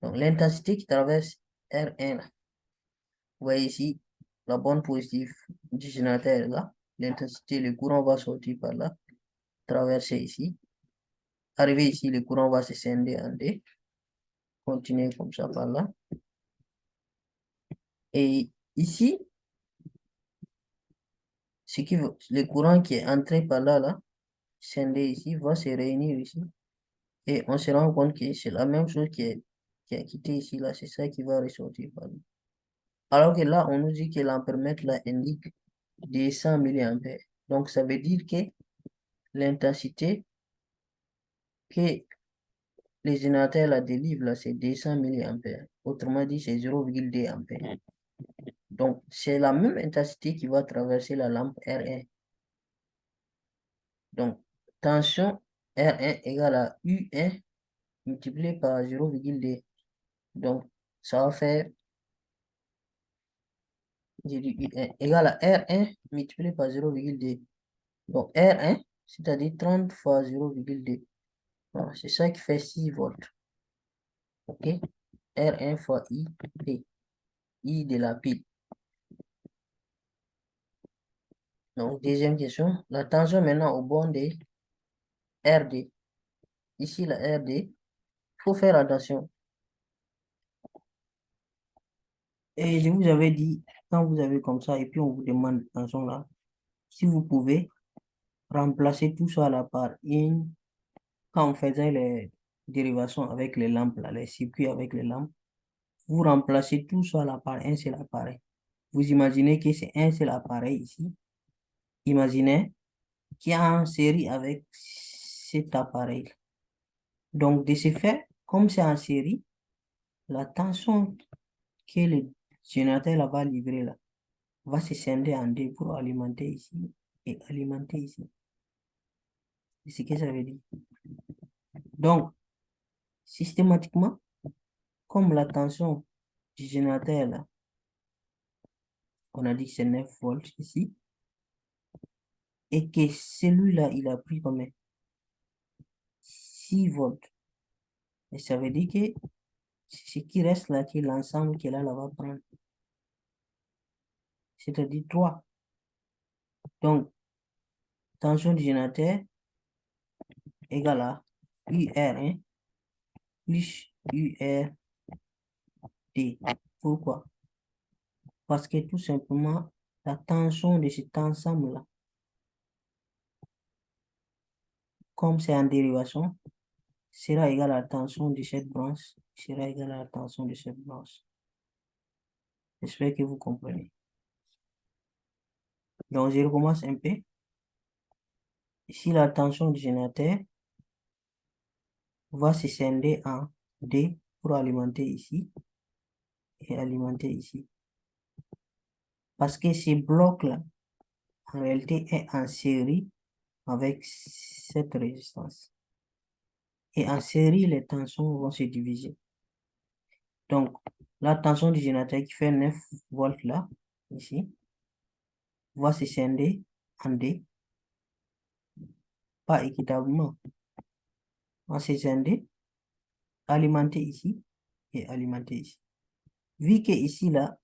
Donc, l'intensité qui traverse R1, là. Vous voyez ici, la bande positive du générateur est là. L'intensité, le courant va sortir par là, traverser ici. Arriver ici, le courant va se scinder en D. Continuer comme ça par là. Et ici, le courant qui est entré par là, scindé ici, va se réunir ici. Et on se rend compte que c'est la même chose qui a quitté ici, là. C'est ça qui va ressortir par là. Alors que là, on nous dit que l'ampèremètre là indique 200 mA. Donc, ça veut dire que l'intensité que les générateurs là délivrent là, c'est 200 mA. Autrement dit, c'est 0,2 A. Donc, c'est la même intensité qui va traverser la lampe R1. Donc, tension R1 égale à U1 multiplié par 0,2. Donc, ça va faire U1 égale à R1 multiplié par 0,2. Donc, R1, c'est-à-dire 30 fois 0,2. Voilà, c'est ça qui fait 6 volts. OK? R1 fois I, P. I de la pile. Donc, deuxième question. La tension maintenant au bord de RD. Ici, la RD. Il faut faire attention. Et je vous avais dit, quand vous avez comme ça, et puis on vous demande attention là, si vous pouvez remplacer tout ça là par une, quand on faisait les dérivations avec les lampes, là, les circuits avec les lampes, vous remplacez tout ça là par un seul appareil. Vous imaginez que c'est un seul appareil ici. Imaginez qu'il y a en série avec cet appareil. Donc, de ce fait, comme c'est en série, la tension que le générateur là va livrer là, va se scinder en deux pour alimenter ici et alimenter ici. C'est ce que ça veut dire. Donc, systématiquement, comme la tension du générateur là, on a dit que c'est 9 volts ici, et que celui-là, il a pris combien? 6 volts. Et ça veut dire que ce qui reste là, qui est l'ensemble qui est là, va prendre. C'est-à-dire 3. Donc, tension du générateur égale à UR1 plus URD. Pourquoi? Parce que tout simplement, la tension de cet ensemble-là, comme c'est en dérivation, sera égale à la tension de cette branche, sera égale à la tension de cette branche. J'espère que vous comprenez. Donc, je recommence un peu. Ici, la tension du générateur va se scinder en D pour alimenter ici. et alimenter ici. Parce que ces blocs-là, en réalité, est en série avec cette résistance. Et en série, les tensions vont se diviser. Donc, la tension du générateur qui fait 9 volts là, ici, va se scinder en D, pas équitablement. Va se scinder, alimenter ici et alimenter ici. Vu que ici, là,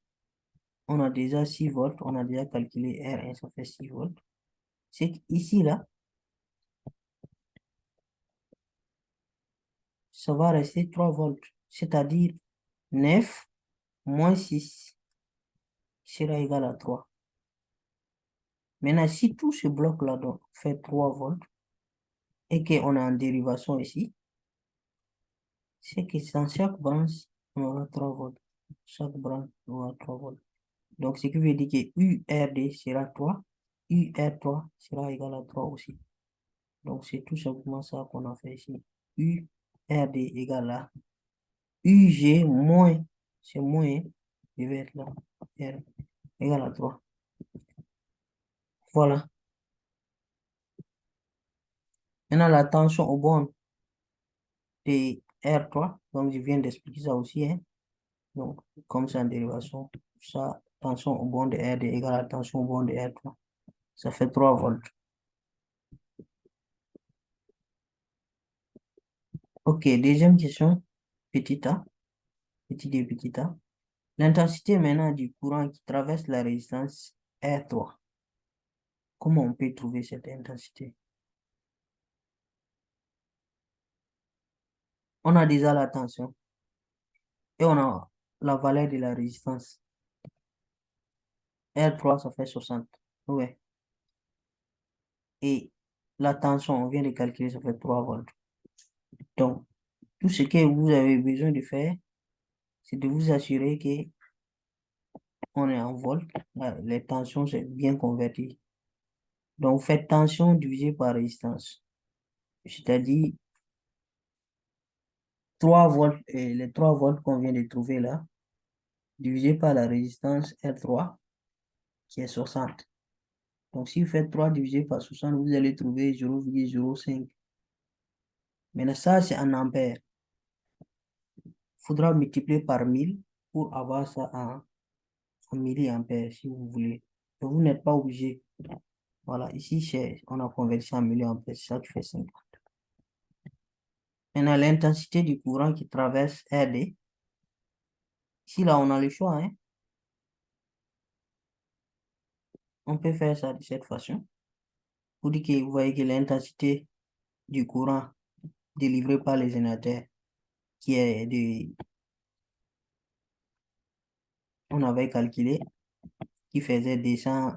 on a déjà 6 volts, on a déjà calculé R1, ça fait 6 volts. C'est qu'ici, là, ça va rester 3 volts, c'est-à-dire 9 moins 6 sera égal à 3. Maintenant, si tout ce bloc-là fait 3 volts et qu'on a en dérivation ici, c'est que dans chaque branche, on aura 3 volts. Chaque branche aura 3 volts. Donc, ce qui veut dire que URD sera 3, UR3 sera égal à 3 aussi. Donc, c'est tout simplement ça qu'on a fait ici. URD égale à UG moins, c'est moins, je vais être là, R égale à 3. Voilà. Maintenant, la tension au bornes de R3, donc je viens d'expliquer ça aussi, hein. Donc, comme c'est en dérivation, ça, tension au bornes de RD égale à tension au bornes de R3. Ça fait 3 volts. Ok, deuxième question, petit a, petit d, petit a. L'intensité maintenant du courant qui traverse la résistance R3. Comment on peut trouver cette intensité? On a déjà la tension et on a la valeur de la résistance. R3, ça fait 60. Ouais. Et la tension, on vient de calculer, ça fait 3 volts. Donc, tout ce que vous avez besoin de faire, c'est de vous assurer que on est en volts. Les tensions, c'est bien converti. Donc, vous faites tension divisé par résistance. C'est-à-dire 3 volts, et les 3 volts qu'on vient de trouver là, divisé par la résistance R3, qui est 60. Donc, si vous faites 3 divisé par 60, vous allez trouver 0,05. Maintenant, ça, c'est en ampères. Il faudra multiplier par 1000 pour avoir ça en milliampères, si vous voulez. Et vous n'êtes pas obligé. Voilà, ici, on a converti en milliampères, c'est ça qui fait 5. Maintenant, l'intensité du courant qui traverse RD. Ici, là, on a le choix, hein. On peut faire ça de cette façon. Vous dites que vous voyez que l'intensité du courant délivré par les générateurs, qui est de, on avait calculé, qui faisait 200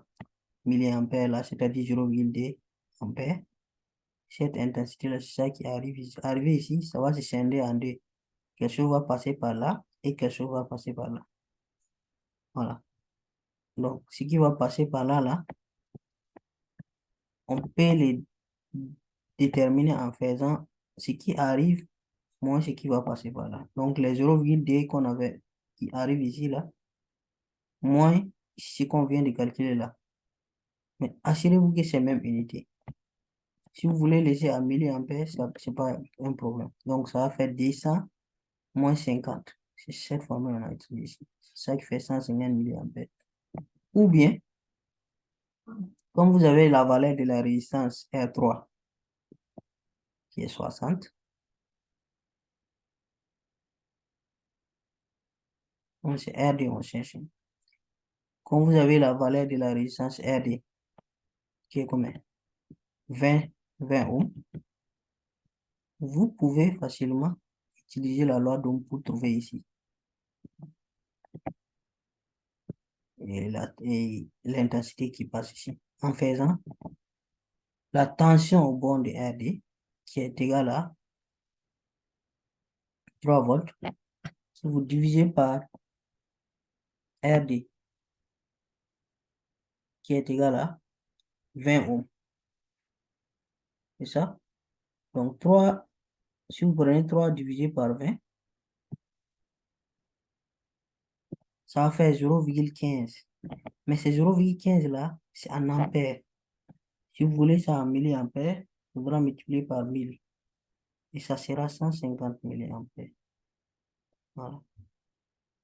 milliampères là, c'est-à-dire 0,2 ampères. Cette intensité-là, c'est ça qui arrive ici. Arrivé ici, ça va se scinder en deux. Quelque chose va passer par là et quelque chose va passer par là. Voilà. Donc, ce qui va passer par là, là, on peut les déterminer en faisant ce qui arrive moins ce qui va passer par là. Donc, les 0,2 qu'on avait, qui arrive ici, là, moins ce qu'on vient de calculer là. Mais assurez-vous que c'est même unité. Si vous voulez laisser à milliampères, ce n'est pas un problème. Donc, ça va faire 200 moins 50. C'est cette formule qu'on a utilisée ici. C'est ça qui fait 150 milliampères. Ou bien, comme vous avez la valeur de la résistance R3, qui est 60, donc c'est RD, on cherche. Comme vous avez la valeur de la résistance RD, qui est combien? 20 ohms, vous pouvez facilement utiliser la loi d'Ohm pour trouver ici. Et l'intensité qui passe ici. En faisant la tension au bord de RD, qui est égale à 3 volts, si vous divisez par RD, qui est égal à 20 ohms. C'est ça? Donc, 3, si vous prenez 3 divisé par 20, Ça va faire 0,15. Mais ces 0,15 là, c'est en ampères. Si vous voulez ça en milliampères, il faudra multiplier par 1000. Et ça sera 150 milliampères. Voilà.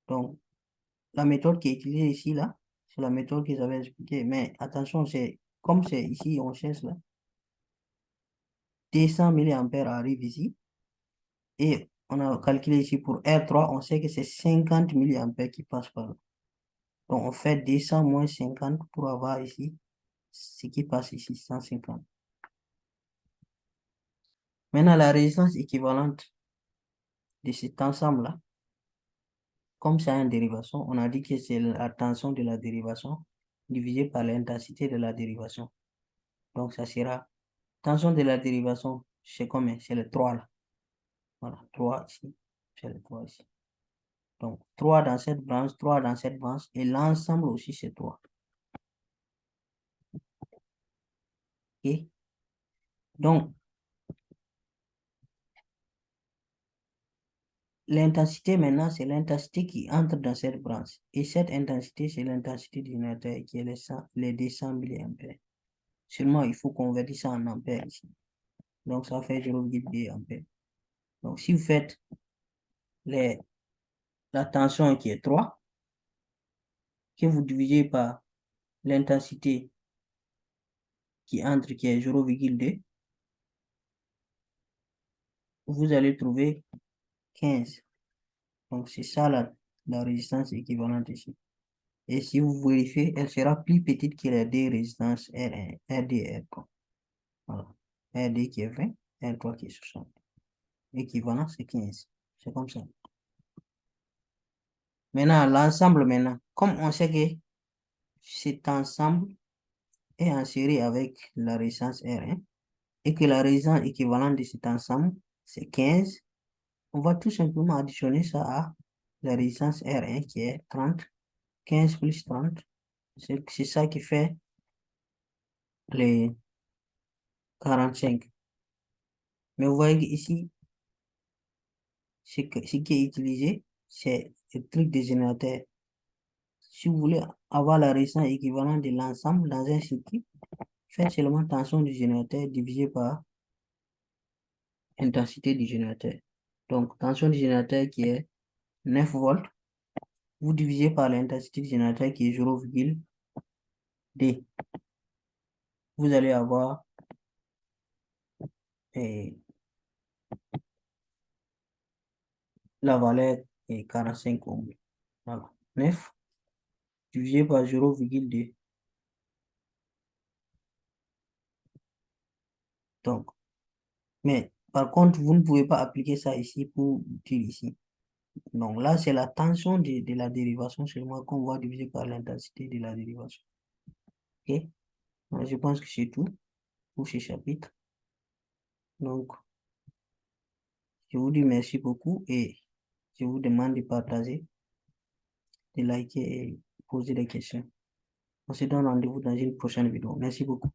Donc, la méthode qui est utilisée ici, là, c'est la méthode que j'avais expliquée. Mais attention, comme c'est ici, on cherche là, 200 milliampères arrive ici. Et on a calculé ici pour R3, on sait que c'est 50 milliampères qui passent par là. Donc, on fait 200 moins 50 pour avoir ici ce qui passe ici, 150. Maintenant, la résistance équivalente de cet ensemble-là, comme c'est une dérivation, on a dit que c'est la tension de la dérivation divisée par l'intensité de la dérivation. Donc, ça sera tension de la dérivation, c'est combien? C'est le 3 là. Voilà, 3 ici, c'est le 3 ici. Donc, 3 dans cette branche, 3 dans cette branche, et l'ensemble aussi, c'est 3. OK? Donc, l'intensité maintenant, c'est l'intensité qui entre dans cette branche. Et cette intensité, c'est l'intensité du générateur qui est les 200 milliampères. Seulement, il faut convertir ça en ampères ici. Donc, ça fait 0,2 ampères. Donc, si vous faites la tension qui est 3, que vous divisez par l'intensité qui entre, qui est 0,2, vous allez trouver 15. Donc, c'est ça la résistance équivalente ici. Et si vous vérifiez, elle sera plus petite que les deux résistances R1, RD et R3. Voilà. RD qui est 20, R3 qui est 60. Équivalent, c'est 15. C'est comme ça. Maintenant, l'ensemble, maintenant, comme on sait que cet ensemble est en série avec la résistance R1 et que la résistance équivalente de cet ensemble, c'est 15, on va tout simplement additionner ça à la résistance R1 qui est 30. 15 plus 30, c'est ça qui fait les 45. Mais vous voyez ici, ce qui est utilisé, c'est le truc des générateurs. Si vous voulez avoir la résistance équivalente de l'ensemble dans un circuit, faites seulement tension du générateur divisé par intensité du générateur. Donc, tension du générateur qui est 9 volts, vous divisez par l'intensité du générateur qui est 0,D. Vous allez avoir la valeur est 45 ohms. Voilà. 9 divisé par 0,2. Donc, mais par contre, vous ne pouvez pas appliquer ça ici pour dire ici. Donc là, c'est la tension de la dérivation seulement qu'on va diviser par l'intensité de la dérivation. OK? Donc, je pense que c'est tout pour ce chapitre. Donc, je vous dis merci beaucoup et je vous demande de partager, de liker et poser des questions. On se donne rendez-vous dans une prochaine vidéo. Merci beaucoup.